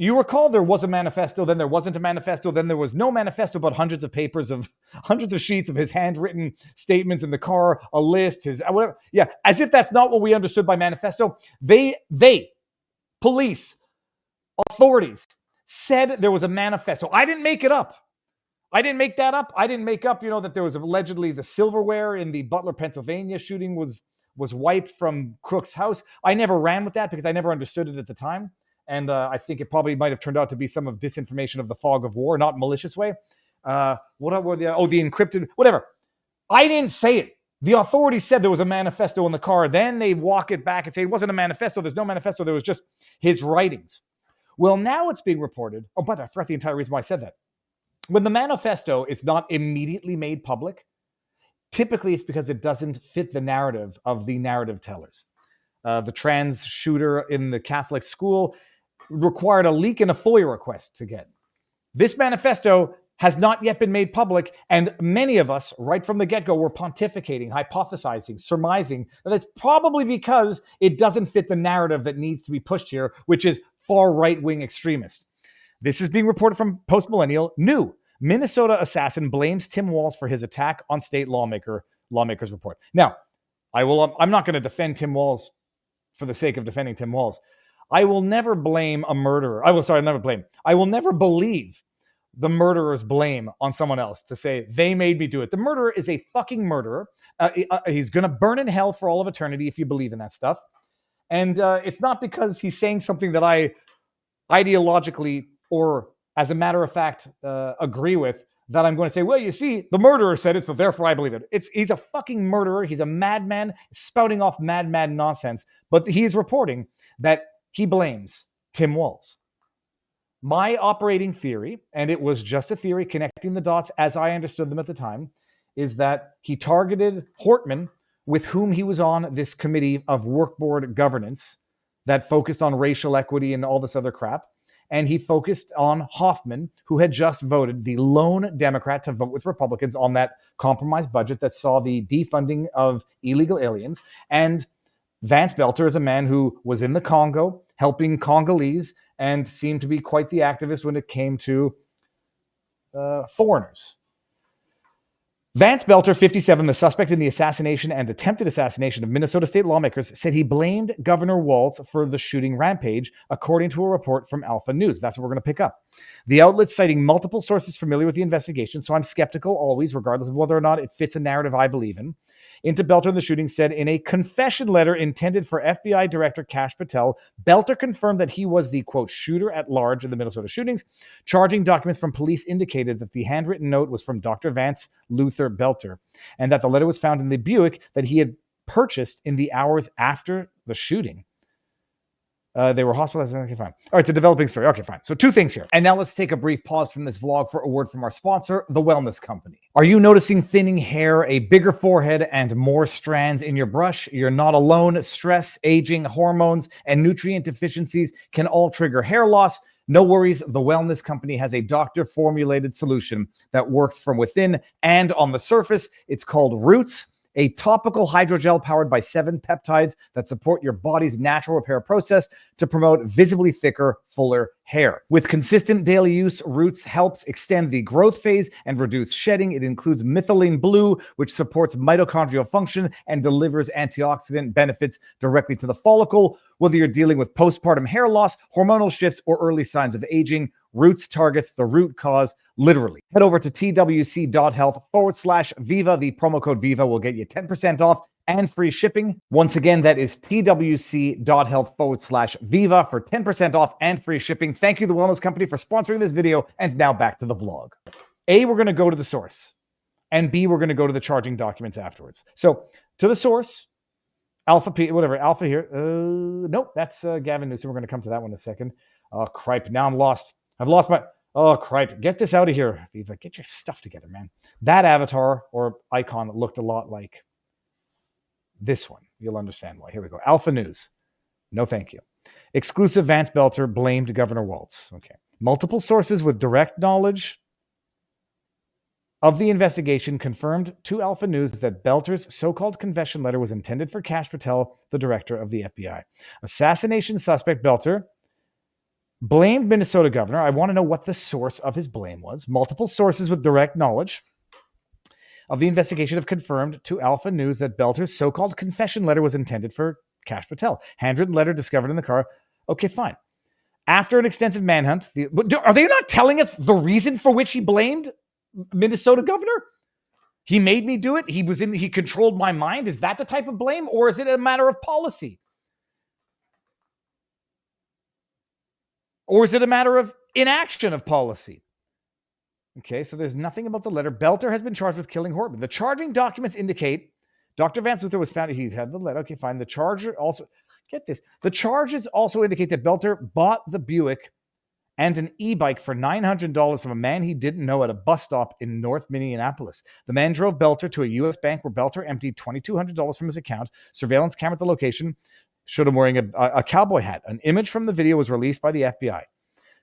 You recall there was a manifesto, then there wasn't a manifesto, then there was no manifesto, but hundreds of sheets of his handwritten statements in the car, a list, his whatever. Yeah, as if that's not what we understood by manifesto. They, police, authorities said there was a manifesto. I didn't make it up. I didn't make that up. I didn't make up, that there was allegedly the silverware in the Butler, Pennsylvania shooting was wiped from Crook's house. I never ran with that because I never understood it at the time. And I think it probably might have turned out to be some of disinformation of the fog of war, not malicious way. The encrypted, whatever. I didn't say it. The authorities said there was a manifesto in the car. Then they walk it back and say it wasn't a manifesto. There's no manifesto. There was just his writings. Well, now it's being reported. Oh, but I forgot the entire reason why I said that. When the manifesto is not immediately made public, typically it's because it doesn't fit the narrative of the narrative tellers. The trans shooter in the Catholic school required a leak and a FOIA request to get. This manifesto has not yet been made public, and many of us, right from the get-go, were pontificating, hypothesizing, surmising that it's probably because it doesn't fit the narrative that needs to be pushed here, which is far right-wing extremist. This is being reported from Post Millennial. New Minnesota assassin blames Tim Walz for his attack on state lawmakers report. Now, I'm not going to defend Tim Walz for the sake of defending Tim Walz. I will never blame a murderer. I will never believe the murderer's blame on someone else to say they made me do it. The murderer is a fucking murderer. He's going to burn in hell for all of eternity if you believe in that stuff. And it's not because he's saying something that I ideologically or as a matter of fact agree with that I'm going to say, well, you see, the murderer said it, so therefore I believe it. He's a fucking murderer. He's a madman spouting off mad nonsense. But he's reporting that he blames Tim Walz. My operating theory, and it was just a theory connecting the dots as I understood them at the time, is that he targeted Hortman, with whom he was on this committee of work board governance that focused on racial equity and all this other crap. And he focused on Hoffman, who had just voted, the lone Democrat to vote with Republicans on that compromise budget that saw the defunding of illegal aliens. And Vance Boelter is a man who was in the Congo helping Congolese and seemed to be quite the activist when it came to foreigners. Vance Boelter, 57, the suspect in the assassination and attempted assassination of Minnesota state lawmakers, said he blamed Governor Walz for the shooting rampage, according to a report from Alpha News. That's what we're going to pick up. The outlet citing multiple sources familiar with the investigation, so I'm skeptical always, regardless of whether or not it fits a narrative I believe in. Into Boelter, the shooting said in a confession letter intended for FBI Director Kash Patel, Boelter confirmed that he was the, quote, shooter at large in the Minnesota shootings. Charging documents from police indicated that the handwritten note was from Dr. Vance Luther Boelter, and that the letter was found in the Buick that he had purchased in the hours after the shooting. They were hospitalized. Okay, fine. All right, it's a developing story. Okay, fine. So 2 things here. And now let's take a brief pause from this vlog for a word from our sponsor, The Wellness Company. Are you noticing thinning hair, a bigger forehead, and more strands in your brush? You're not alone. Stress, aging, hormones, and nutrient deficiencies can all trigger hair loss. No worries, The Wellness Company has a doctor-formulated solution that works from within and on the surface. It's called Roots, a topical hydrogel powered by 7 peptides that support your body's natural repair process to promote visibly thicker, fuller hair. With consistent daily use, Roots helps extend the growth phase and reduce shedding. It includes methylene blue, which supports mitochondrial function and delivers antioxidant benefits directly to the follicle. Whether you're dealing with postpartum hair loss, hormonal shifts, or early signs of aging, Roots targets the root cause literally. Head over to twc.health/Viva. The promo code Viva will get you 10% off and free shipping. Once again, that is twc.health/Viva for 10% off and free shipping. Thank you, The Wellness Company, for sponsoring this video. And now back to the vlog. A, we're going to go to the source. And B, we're going to go to the charging documents afterwards. So to the source, Alpha here. Nope, that's Gavin Newsom. We're going to come to that one in a second. Oh, cripe. Now I'm lost. I've lost my... Oh, cripe. Get this out of here, Viva. Get your stuff together, man. That avatar or icon looked a lot like this one. You'll understand why. Here we go. Alpha News. No, thank you. Exclusive Vance Boelter blamed Governor Walz. Okay. Multiple sources with direct knowledge of the investigation confirmed to Alpha News that Boelter's so-called confession letter was intended for Kash Patel, the director of the FBI. Assassination suspect Boelter blamed Minnesota governor. I want to know what the source of his blame was. Multiple sources with direct knowledge of the investigation have confirmed to Alpha News that Boelter's so-called confession letter was intended for Kash Patel. Handwritten letter discovered in the car. Okay, fine. After an extensive manhunt, are they not telling us the reason for which he blamed Minnesota governor? He made me do it. He controlled my mind. Is that the type of blame, or is it a matter of policy? Or is it a matter of inaction of policy? Okay, so there's nothing about the letter. Boelter has been charged with killing Hortman. The charging documents indicate Dr. Vance Luther was found. He had the letter. Okay, fine. The charger also, get this. The charges also indicate that Boelter bought the Buick and an e-bike for $900 from a man he didn't know at a bus stop in North Minneapolis. The man drove Boelter to a U.S. bank where Boelter emptied $2,200 from his account. Surveillance camera at the location showed him wearing a cowboy hat. An image from the video was released by the FBI.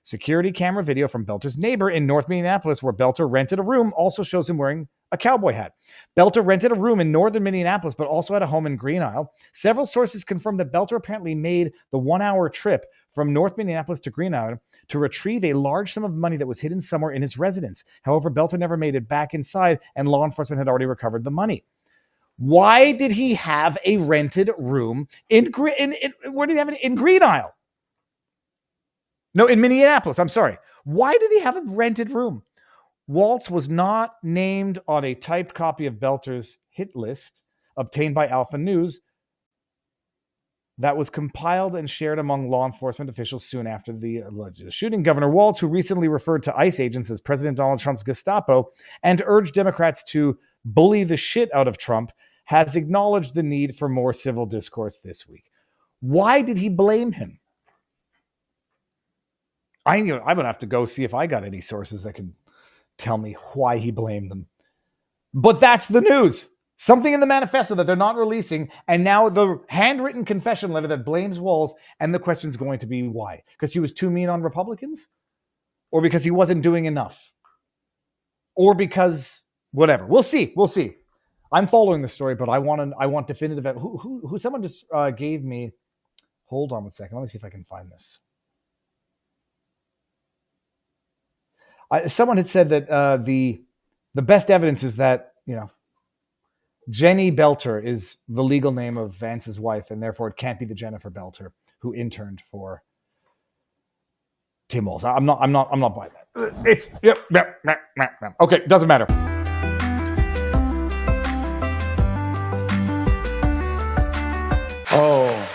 Security camera video from Boelter's neighbor in North Minneapolis, where Boelter rented a room, also shows him wearing a cowboy hat. Boelter rented a room in northern Minneapolis, but also had a home in Green Isle. Several sources confirm that Boelter apparently made the 1-hour trip from North Minneapolis to Green Isle to retrieve a large sum of money that was hidden somewhere in his residence. However, Boelter never made it back inside, and law enforcement had already recovered the money. Why did he have a rented room in where did he have it? In Green Isle? No, in Minneapolis. I'm sorry. Why did he have a rented room? WALZ was not named on a typed copy of Boelter's hit list obtained by Alpha News that was compiled and shared among law enforcement officials soon after the alleged shooting. Governor WALZ, who recently referred to ICE agents as President Donald Trump's Gestapo and urged Democrats to bully the shit out of Trump, has acknowledged the need for more civil discourse this week. Why did he blame him? I'm going to have to go see if I got any sources that can tell me why he blamed them. But that's the news. Something in the manifesto that they're not releasing, and now the handwritten confession letter that blames WALZ, and the question's going to be why? Because he was too mean on Republicans? Or because he wasn't doing enough? Or because whatever. We'll see. We'll see. I'm following the story, but I want definitive. Who someone just gave me. Hold on one second. Let me see if I can find this. Someone had said that the best evidence is that, Jenny Boelter is the legal name of Vance's wife, and therefore it can't be the Jennifer Boelter who interned for Tim Walz. I'm not buying that. It's okay. Doesn't matter. Oh.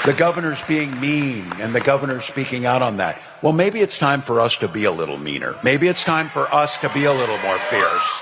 The governor's being mean, and the governor's speaking out on that. Well, maybe it's time for us to be a little meaner. Maybe it's time for us to be a little more fierce.